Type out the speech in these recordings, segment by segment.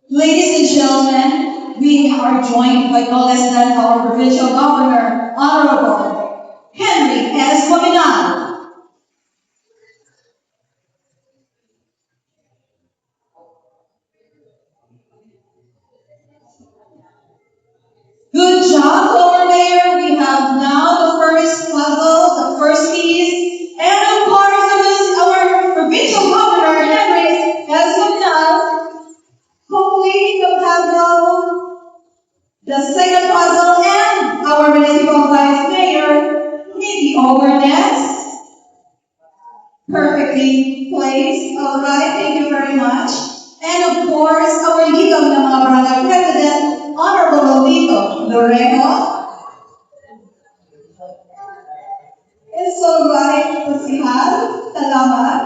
Ladies and gentlemen, we are joined by no less than our provincial governor, Honorable Henry S. Cominal. Good job, Lord Mayor. We have now the first puzzle, the first piece, and of course, our provincial governor, Henry S. Cominal, completing the puzzle, the second puzzle, and our municipal vice mayor, Nikki Overness, perfectly placed. All right, thank you very much. And of course, our legal na mga brother president, Honorable Lito Lorejo. It's all right, Pasihal. Salamat.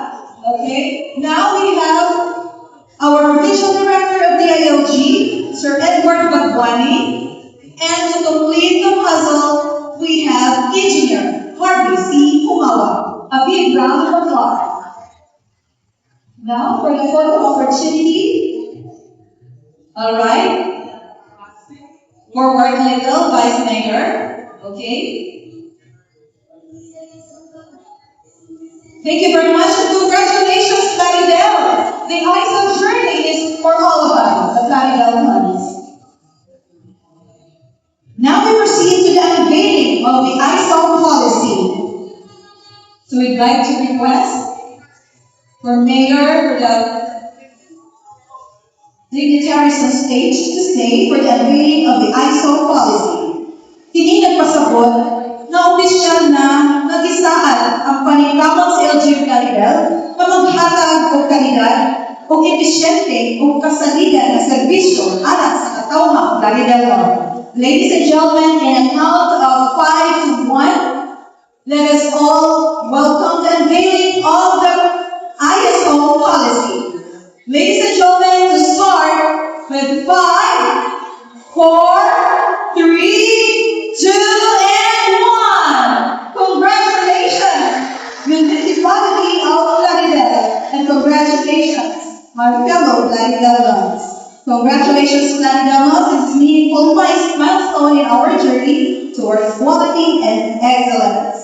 Okay, now we have our provincial director of the ILG, Sir Edward Bagwani. And to complete the puzzle, we have Engineer Harvey C. Pumawa. A big round of applause. Now for the photo opportunity. All right. More work little, Vice Mayor. Okay. Thank you very much and congratulations, Plaridel. The ISO journey is for all of us, the Plaridel ones. Now we proceed to the unveiling of the ISO policy. So we'd like to request for Mayor, for the dignitaries on stage to stay for the unveiling of the ISO policy. Hindi nagpasabot na opisyal na nagisaan ang paningkamot sa LGU Plaridel na maghatag o kalidad o episyente o kasaligan na serbisyo alang sa katawang Plaridel. Ladies and gentlemen, in a count of 5 to 1, let us all welcome the unveiling of the ISO policy. Ladies and gentlemen, to start with 5, 4, 3, 2, and 1. Congratulations, Municipality of Plaridel, and congratulations, my fellow Plaridelans. Congratulations, Plaridelans. This is a meaningful milestone in our journey towards quality and excellence.